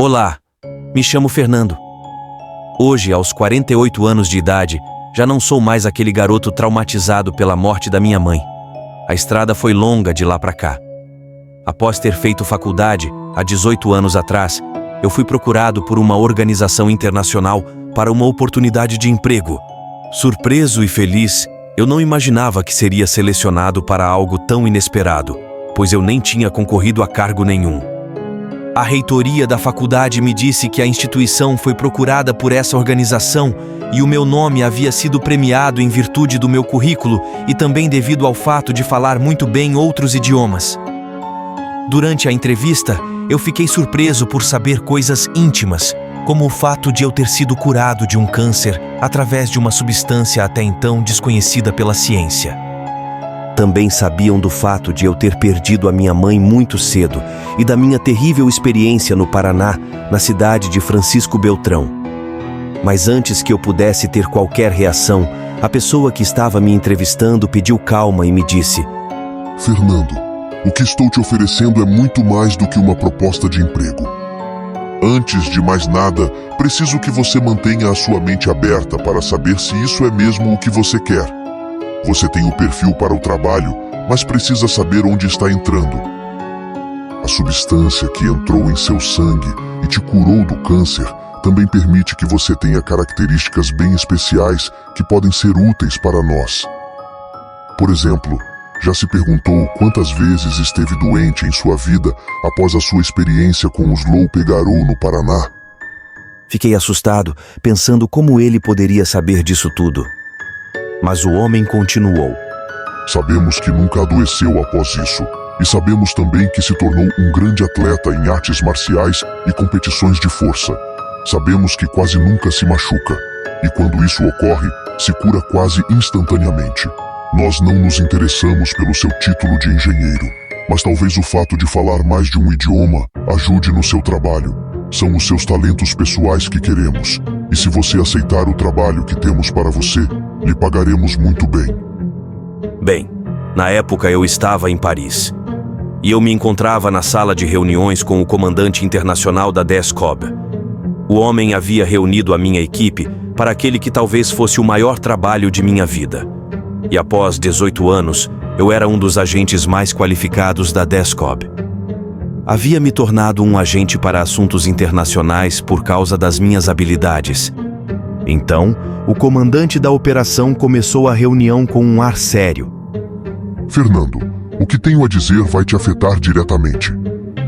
Olá, me chamo Fernando. Hoje, aos 48 anos de idade, já não sou mais aquele garoto traumatizado pela morte da minha mãe. A estrada foi longa de lá para cá. Após ter feito faculdade, há 18 anos atrás, eu fui procurado por uma organização internacional para uma oportunidade de emprego. Surpreso e feliz, eu não imaginava que seria selecionado para algo tão inesperado, pois eu nem tinha concorrido a cargo nenhum. A reitoria da faculdade me disse que a instituição foi procurada por essa organização e o meu nome havia sido premiado em virtude do meu currículo e também devido ao fato de falar muito bem outros idiomas. Durante a entrevista, eu fiquei surpreso por saber coisas íntimas, como o fato de eu ter sido curado de um câncer através de uma substância até então desconhecida pela ciência. Também sabiam do fato de eu ter perdido a minha mãe muito cedo e da minha terrível experiência no Paraná, na cidade de Francisco Beltrão. Mas antes que eu pudesse ter qualquer reação, a pessoa que estava me entrevistando pediu calma e me disse: Fernando, o que estou te oferecendo é muito mais do que uma proposta de emprego. Antes de mais nada, preciso que você mantenha a sua mente aberta para saber se isso é mesmo o que você quer. Você tem o perfil para o trabalho, mas precisa saber onde está entrando. A substância que entrou em seu sangue e te curou do câncer também permite que você tenha características bem especiais que podem ser úteis para nós. Por exemplo, já se perguntou quantas vezes esteve doente em sua vida após a sua experiência com os loupe-garou no Paraná? Fiquei assustado, pensando como ele poderia saber disso tudo. Mas o homem continuou: Sabemos que nunca adoeceu após isso, e sabemos também que se tornou um grande atleta em artes marciais e competições de força. Sabemos que quase nunca se machuca, e quando isso ocorre, se cura quase instantaneamente. Nós não nos interessamos pelo seu título de engenheiro, mas talvez o fato de falar mais de um idioma ajude no seu trabalho. São os seus talentos pessoais que queremos, e se você aceitar o trabalho que temos para você, lhe pagaremos muito bem. Bem, na época eu estava em Paris, e eu me encontrava na sala de reuniões com o comandante internacional da DESCOB. O homem havia reunido a minha equipe para aquele que talvez fosse o maior trabalho de minha vida. E após 18 anos, eu era um dos agentes mais qualificados da DESCOB. Havia me tornado um agente para assuntos internacionais por causa das minhas habilidades. Então, o comandante da operação começou a reunião com um ar sério. Fernando, o que tenho a dizer vai te afetar diretamente.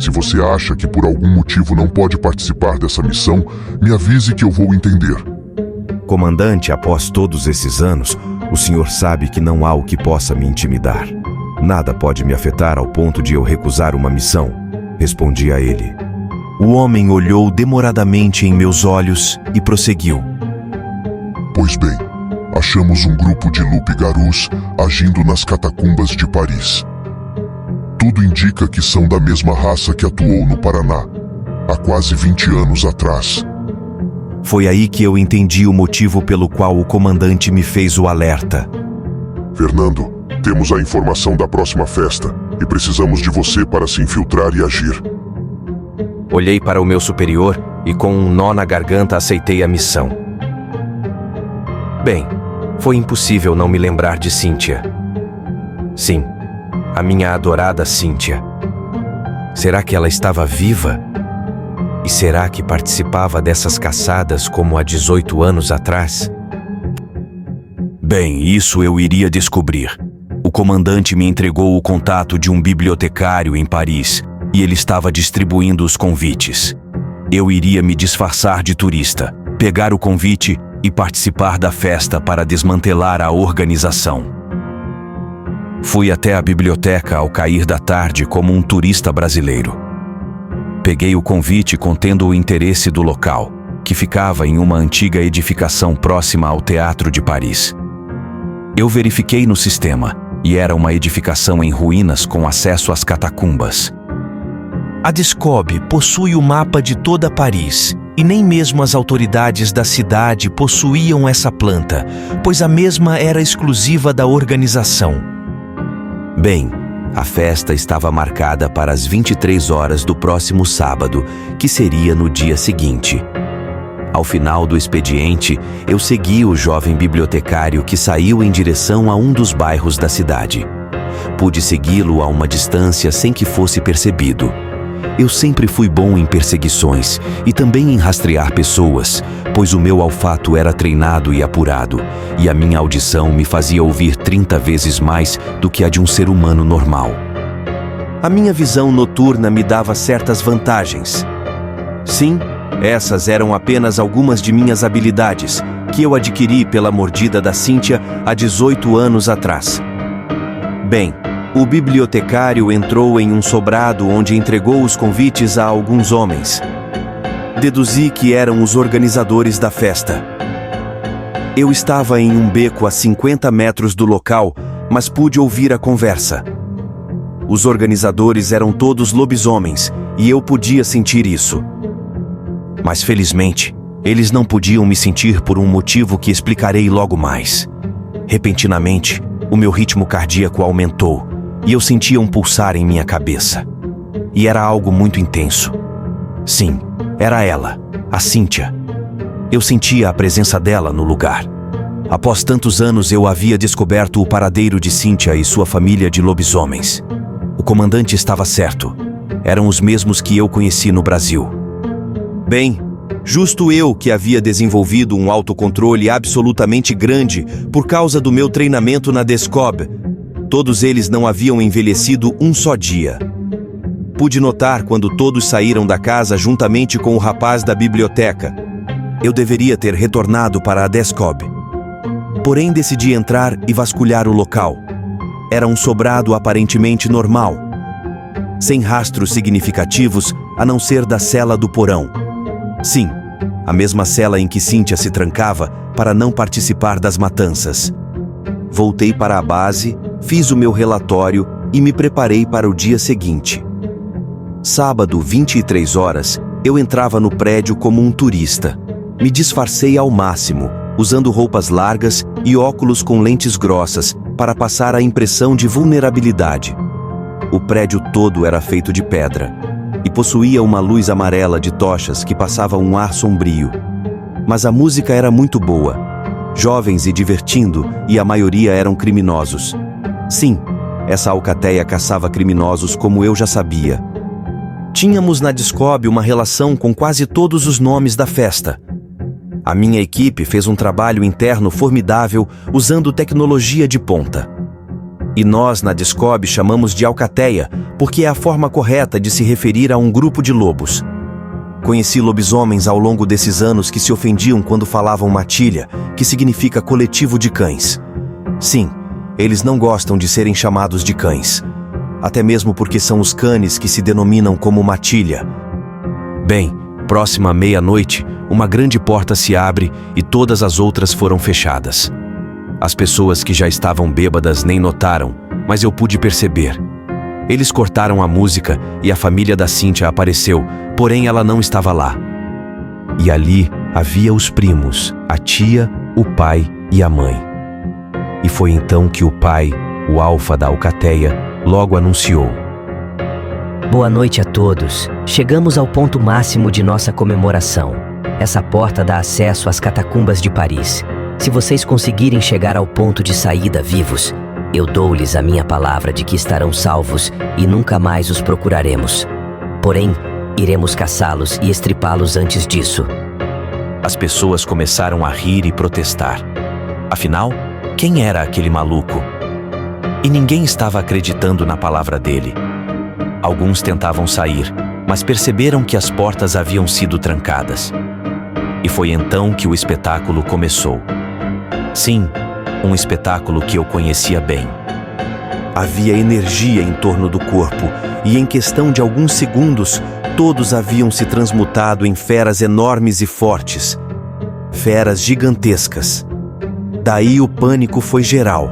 Se você acha que por algum motivo não pode participar dessa missão, me avise que eu vou entender. Comandante, após todos esses anos, o senhor sabe que não há o que possa me intimidar. Nada pode me afetar ao ponto de eu recusar uma missão, respondi a ele. O homem olhou demoradamente em meus olhos e prosseguiu: Pois bem, achamos um grupo de loupe-garous agindo nas catacumbas de Paris. Tudo indica que são da mesma raça que atuou no Paraná, há quase 20 anos atrás. Foi aí que eu entendi o motivo pelo qual o comandante me fez o alerta. Fernando, temos a informação da próxima festa e precisamos de você para se infiltrar e agir. Olhei para o meu superior e com um nó na garganta aceitei a missão. Bem, foi impossível não me lembrar de Cíntia. Sim, a minha adorada Cíntia. Será que ela estava viva? E será que participava dessas caçadas como há 18 anos atrás? Bem, isso eu iria descobrir. O comandante me entregou o contato de um bibliotecário em Paris e ele estava distribuindo os convites. Eu iria me disfarçar de turista, pegar o convite e participar da festa para desmantelar a organização. Fui até a biblioteca ao cair da tarde como um turista brasileiro. Peguei o convite contendo o interesse do local, que ficava em uma antiga edificação próxima ao Teatro de Paris. Eu verifiquei no sistema, e era uma edificação em ruínas com acesso às catacumbas. A DESCOB possui o mapa de toda Paris, e nem mesmo as autoridades da cidade possuíam essa planta, pois a mesma era exclusiva da organização. Bem, A festa estava marcada para as 23 horas do próximo sábado, que seria no dia seguinte. Ao final do expediente, eu segui o jovem bibliotecário que saiu em direção a um dos bairros da cidade. Pude segui-lo a uma distância sem que fosse percebido. Eu sempre fui bom em perseguições e também em rastrear pessoas, pois o meu olfato era treinado e apurado, e a minha audição me fazia ouvir 30 vezes mais do que a de um ser humano normal. A minha visão noturna me dava certas vantagens. Sim, essas eram apenas algumas de minhas habilidades, que eu adquiri pela mordida da Cíntia há 18 anos atrás. Bem, o bibliotecário entrou em um sobrado onde entregou os convites a alguns homens. Deduzi que eram os organizadores da festa. Eu estava em um beco a 50 metros do local, mas pude ouvir a conversa. Os organizadores eram todos lobisomens, e eu podia sentir isso. Mas felizmente, eles não podiam me sentir por um motivo que explicarei logo mais. Repentinamente, o meu ritmo cardíaco aumentou, e eu sentia um pulsar em minha cabeça. E era algo muito intenso. Sim, era ela, a Cíntia. Eu sentia a presença dela no lugar. Após tantos anos eu havia descoberto o paradeiro de Cíntia e sua família de lobisomens. O comandante estava certo. Eram os mesmos que eu conheci no Brasil. Bem, justo eu que havia desenvolvido um autocontrole absolutamente grande por causa do meu treinamento na Descob. Todos eles não haviam envelhecido um só dia. Pude notar quando todos saíram da casa juntamente com o rapaz da biblioteca. Eu deveria ter retornado para a Descob. Porém, decidi entrar e vasculhar o local. Era um sobrado aparentemente normal, sem rastros significativos a não ser da cela do porão. Sim, a mesma cela em que Cíntia se trancava para não participar das matanças. Voltei para a base, fiz o meu relatório e me preparei para o dia seguinte. Sábado, 23 horas, eu entrava no prédio como um turista. Me disfarcei ao máximo, usando roupas largas e óculos com lentes grossas para passar a impressão de vulnerabilidade. O prédio todo era feito de pedra e possuía uma luz amarela de tochas que passava um ar sombrio. Mas a música era muito boa, jovens e divertindo, e a maioria eram criminosos. Sim, essa alcateia caçava criminosos como eu já sabia. Tínhamos na Descob uma relação com quase todos os nomes da festa. A minha equipe fez um trabalho interno formidável usando tecnologia de ponta. E nós, na Descob, chamamos de alcateia, porque é a forma correta de se referir a um grupo de lobos. Conheci lobisomens ao longo desses anos que se ofendiam quando falavam matilha, que significa coletivo de cães. Sim, eles não gostam de serem chamados de cães, até mesmo porque são os canes que se denominam como matilha. Bem, próxima à meia-noite, uma grande porta se abre e todas as outras foram fechadas. As pessoas que já estavam bêbadas nem notaram, mas eu pude perceber. Eles cortaram a música e a família da Cíntia apareceu, porém ela não estava lá. E ali havia os primos, a tia, o pai e a mãe. E foi então que o pai, o alfa da alcateia, logo anunciou: Boa noite a todos. Chegamos ao ponto máximo de nossa comemoração. Essa porta dá acesso às catacumbas de Paris. Se vocês conseguirem chegar ao ponto de saída vivos, eu dou-lhes a minha palavra de que estarão salvos e nunca mais os procuraremos. Porém, iremos caçá-los e estripá-los antes disso. As pessoas começaram a rir e protestar. Afinal, quem era aquele maluco? E ninguém estava acreditando na palavra dele. Alguns tentavam sair, mas perceberam que as portas haviam sido trancadas. E foi então que o espetáculo começou. Sim, um espetáculo que eu conhecia bem. Havia energia em torno do corpo, e em questão de alguns segundos, todos haviam se transmutado em feras enormes e fortes. Feras gigantescas. Daí o pânico foi geral.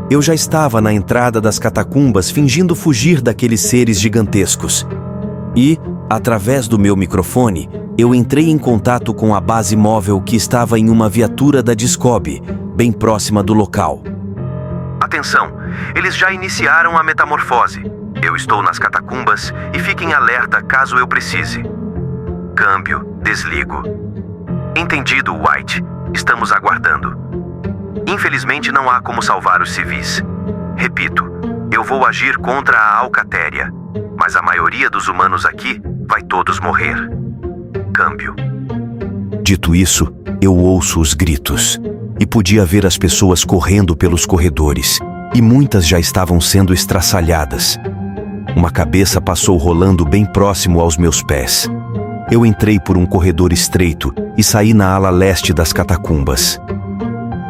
Eu já estava na entrada das catacumbas fingindo fugir daqueles seres gigantescos. E, através do meu microfone, eu entrei em contato com a base móvel que estava em uma viatura da Descob, bem próxima do local. Atenção, eles já iniciaram a metamorfose. Eu estou nas catacumbas e fiquem alerta caso eu precise. Câmbio, desligo. Entendido, White. Estamos aguardando. Infelizmente não há como salvar os civis. Repito, eu vou agir contra a Alcatéria, mas a maioria dos humanos aqui vai todos morrer. Câmbio. Dito isso, eu ouço os gritos e podia ver as pessoas correndo pelos corredores, e muitas já estavam sendo estraçalhadas. Uma cabeça passou rolando bem próximo aos meus pés. Eu entrei por um corredor estreito e saí na ala leste das catacumbas.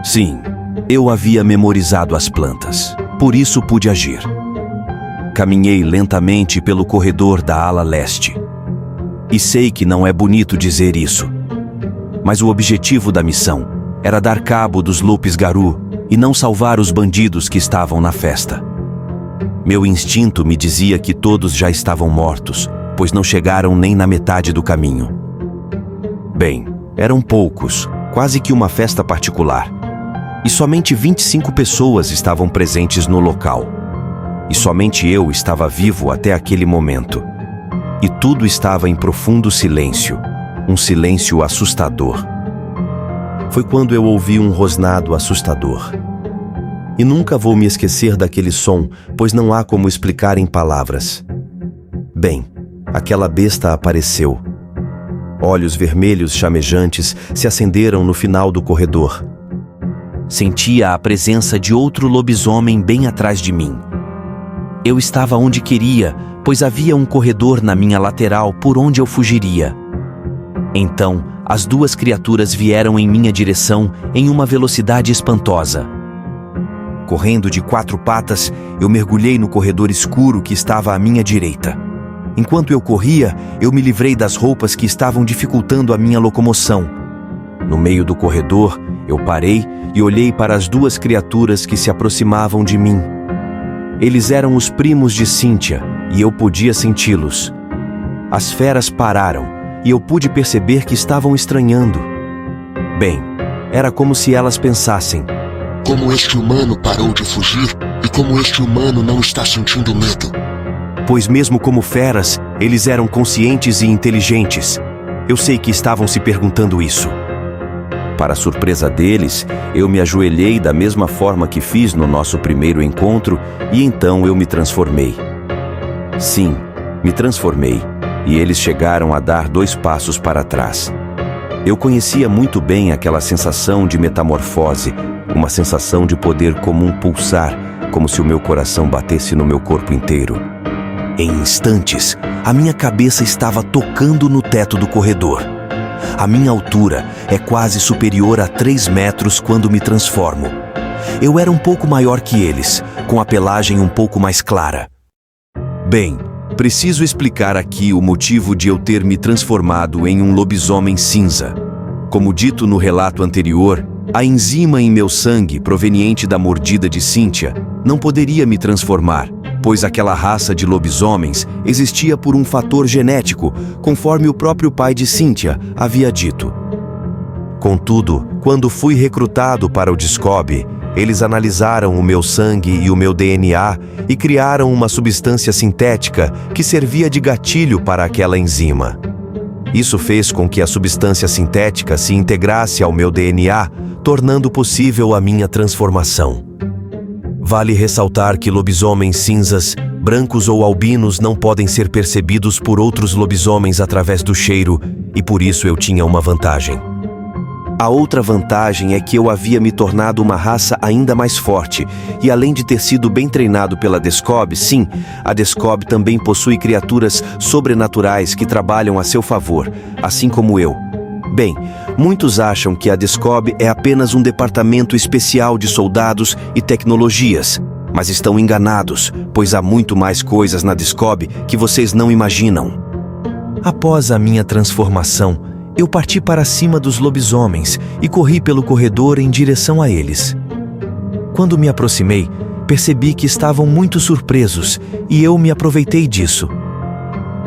Sim, eu havia memorizado as plantas, por isso pude agir. Caminhei lentamente pelo corredor da ala leste. E sei que não é bonito dizer isso, mas o objetivo da missão era dar cabo dos Loups-Garou e não salvar os bandidos que estavam na festa. Meu instinto me dizia que todos já estavam mortos, pois não chegaram nem na metade do caminho. Bem, eram poucos, quase que uma festa particular. E somente 25 pessoas estavam presentes no local. E somente eu estava vivo até aquele momento. E tudo estava em profundo silêncio, um silêncio assustador. Foi quando eu ouvi um rosnado assustador. E nunca vou me esquecer daquele som, pois não há como explicar em palavras. Bem, aquela besta apareceu. Olhos vermelhos chamejantes se acenderam no final do corredor. Sentia a presença de outro lobisomem bem atrás de mim. Eu estava onde queria, pois havia um corredor na minha lateral por onde eu fugiria. Então, as duas criaturas vieram em minha direção em uma velocidade espantosa. Correndo de 4 patas, eu mergulhei no corredor escuro que estava à minha direita. Enquanto eu corria, eu me livrei das roupas que estavam dificultando a minha locomoção. No meio do corredor, eu parei e olhei para as duas criaturas que se aproximavam de mim. Eles eram os primos de Cynthia, e eu podia senti-los. As feras pararam, e eu pude perceber que estavam estranhando. Bem, era como se elas pensassem: como este humano parou de fugir e como este humano não está sentindo medo. Pois mesmo como feras, eles eram conscientes e inteligentes. Eu sei que estavam se perguntando isso. Para surpresa deles, eu me ajoelhei da mesma forma que fiz no nosso primeiro encontro e então eu me transformei. Sim, me transformei, e eles chegaram a dar 2 passos para trás. Eu conhecia muito bem aquela sensação de metamorfose, uma sensação de poder comum pulsar, como se o meu coração batesse no meu corpo inteiro. Em instantes, a minha cabeça estava tocando no teto do corredor. A minha altura é quase superior a 3 metros quando me transformo. Eu era um pouco maior que eles, com a pelagem um pouco mais clara. Bem, preciso explicar aqui o motivo de eu ter me transformado em um lobisomem cinza. Como dito no relato anterior, a enzima em meu sangue, proveniente da mordida de Cynthia, não poderia me transformar, pois aquela raça de lobisomens existia por um fator genético, conforme o próprio pai de Cynthia havia dito. Contudo, quando fui recrutado para o Discob, eles analisaram o meu sangue e o meu DNA e criaram uma substância sintética que servia de gatilho para aquela enzima. Isso fez com que a substância sintética se integrasse ao meu DNA, tornando possível a minha transformação. Vale ressaltar que lobisomens cinzas, brancos ou albinos não podem ser percebidos por outros lobisomens através do cheiro, e por isso eu tinha uma vantagem. A outra vantagem é que eu havia me tornado uma raça ainda mais forte, e além de ter sido bem treinado pela Discob, sim, a Discob também possui criaturas sobrenaturais que trabalham a seu favor, assim como eu. Bem, muitos acham que a Discob é apenas um departamento especial de soldados e tecnologias, mas estão enganados, pois há muito mais coisas na Discob que vocês não imaginam. Após a minha transformação, eu parti para cima dos lobisomens e corri pelo corredor em direção a eles. Quando me aproximei, percebi que estavam muito surpresos e eu me aproveitei disso.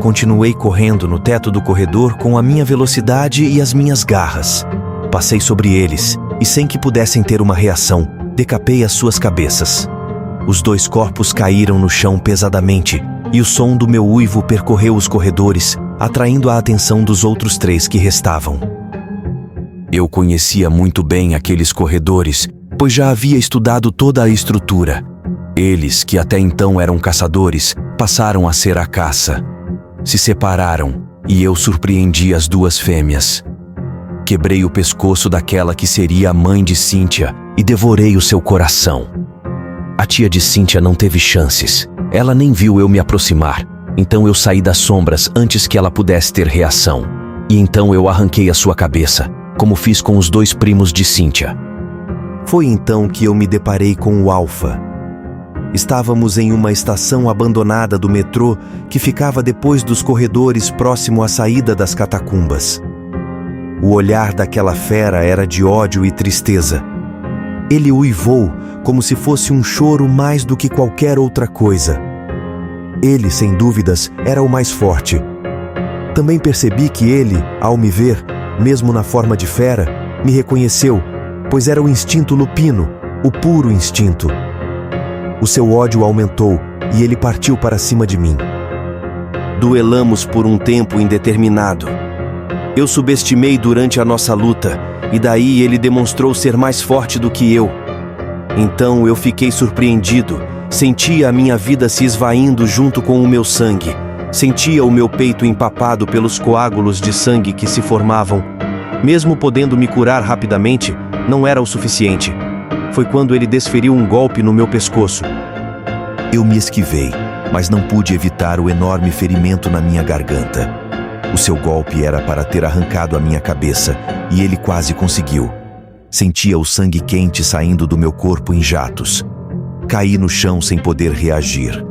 Continuei correndo no teto do corredor com a minha velocidade e as minhas garras. Passei sobre eles e, sem que pudessem ter uma reação, decapei as suas cabeças. Os 2 corpos caíram no chão pesadamente, e o som do meu uivo percorreu os corredores, atraindo a atenção dos outros 3 que restavam. Eu conhecia muito bem aqueles corredores, pois já havia estudado toda a estrutura. Eles, que até então eram caçadores, passaram a ser a caça. Se separaram, e eu surpreendi as 2 fêmeas. Quebrei o pescoço daquela que seria a mãe de Cíntia e devorei o seu coração. A tia de Cíntia não teve chances. Ela nem viu eu me aproximar, então eu saí das sombras antes que ela pudesse ter reação. E então eu arranquei a sua cabeça, como fiz com os 2 primos de Cíntia. Foi então que eu me deparei com o Alfa. Estávamos em uma estação abandonada do metrô que ficava depois dos corredores próximo à saída das catacumbas. O olhar daquela fera era de ódio e tristeza. Ele uivou como se fosse um choro mais do que qualquer outra coisa. Ele, sem dúvidas, era o mais forte. Também percebi que ele, ao me ver, mesmo na forma de fera, me reconheceu, pois era o instinto lupino, o puro instinto. O seu ódio aumentou e ele partiu para cima de mim. Duelamos por um tempo indeterminado. Eu subestimei durante a nossa luta, e daí ele demonstrou ser mais forte do que eu. Então eu fiquei surpreendido, sentia a minha vida se esvaindo junto com o meu sangue, sentia o meu peito empapado pelos coágulos de sangue que se formavam. Mesmo podendo me curar rapidamente, não era o suficiente. Foi quando ele desferiu um golpe no meu pescoço. Eu me esquivei, mas não pude evitar o enorme ferimento na minha garganta. O seu golpe era para ter arrancado a minha cabeça, e ele quase conseguiu. Sentia o sangue quente saindo do meu corpo em jatos. Caí no chão sem poder reagir.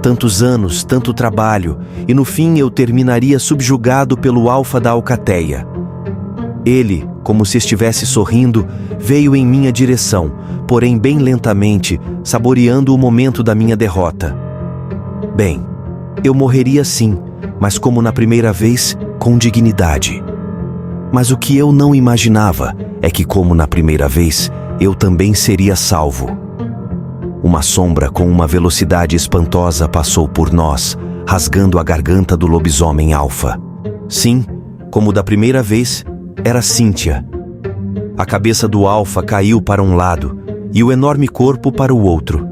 Tantos anos, tanto trabalho, e no fim eu terminaria subjugado pelo Alfa da Alcateia. Ele, como se estivesse sorrindo, veio em minha direção, porém bem lentamente, saboreando o momento da minha derrota. Bem, eu morreria sim, mas como na primeira vez, com dignidade. Mas o que eu não imaginava é que, como na primeira vez, eu também seria salvo. Uma sombra com uma velocidade espantosa passou por nós, rasgando a garganta do lobisomem Alfa. Sim, como da primeira vez, era Cíntia. A cabeça do Alfa caiu para um lado e o enorme corpo para o outro.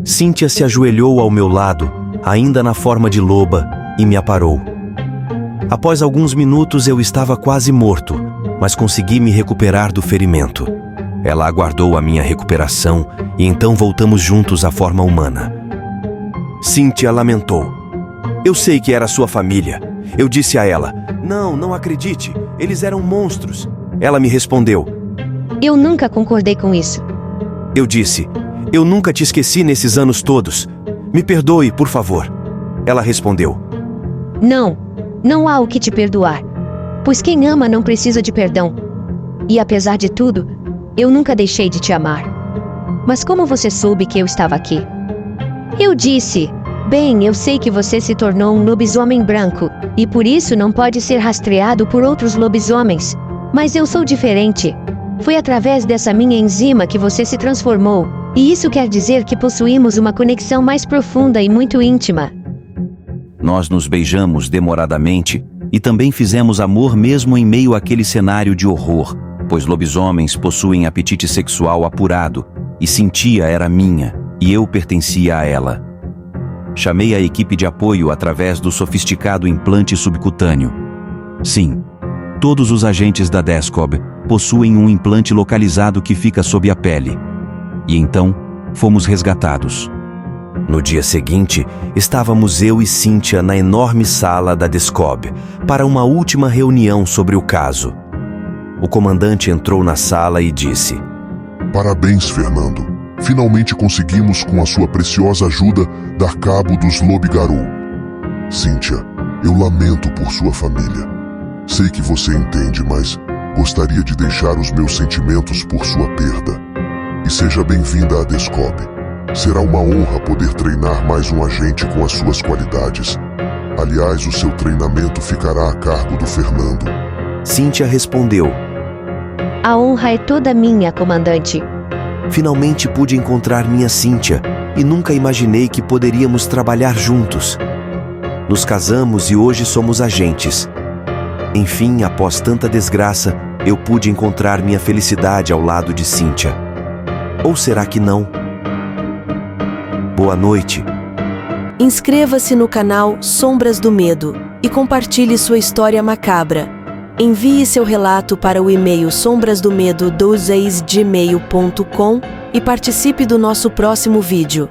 Cíntia se ajoelhou ao meu lado, ainda na forma de loba, e me aparou. Após alguns minutos eu estava quase morto, mas consegui me recuperar do ferimento. Ela aguardou a minha recuperação e então voltamos juntos à forma humana. Cíntia lamentou. Eu sei que era sua família. Eu disse a ela, não acredite, eles eram monstros. Ela me respondeu. Eu nunca concordei com isso. Eu disse, eu nunca te esqueci nesses anos todos. Me perdoe, por favor. Ela respondeu. Não há o que te perdoar, pois quem ama não precisa de perdão. E apesar de tudo, eu nunca deixei de te amar. Mas como você soube que eu estava aqui? Eu disse, bem, eu sei que você se tornou um lobisomem branco, e por isso não pode ser rastreado por outros lobisomens. Mas eu sou diferente. Foi através dessa minha enzima que você se transformou, e isso quer dizer que possuímos uma conexão mais profunda e muito íntima. Nós nos beijamos demoradamente e também fizemos amor mesmo em meio àquele cenário de horror, pois lobisomens possuem apetite sexual apurado, e Cíntia era minha, e eu pertencia a ela. Chamei a equipe de apoio através do sofisticado implante subcutâneo. Sim, todos os agentes da Descob possuem um implante localizado que fica sob a pele. E então, fomos resgatados. No dia seguinte, estávamos eu e Cíntia na enorme sala da Descob para uma última reunião sobre o caso. O comandante entrou na sala e disse: Parabéns, Fernando. Finalmente conseguimos, com a sua preciosa ajuda, dar cabo dos Lobigaru. Cíntia, eu lamento por sua família. Sei que você entende, mas gostaria de deixar os meus sentimentos por sua perda. E seja bem-vinda à Descob. Será uma honra poder treinar mais um agente com as suas qualidades. Aliás, o seu treinamento ficará a cargo do Fernando. Cíntia respondeu: A honra é toda minha, comandante. Finalmente pude encontrar minha Cíntia e nunca imaginei que poderíamos trabalhar juntos. Nos casamos e hoje somos agentes. Enfim, após tanta desgraça, eu pude encontrar minha felicidade ao lado de Cíntia. Ou será que não? Boa noite. Inscreva-se no canal Sombras do Medo e compartilhe sua história macabra. Envie seu relato para o e-mail sombrasdomedo@gmail.com e participe do nosso próximo vídeo.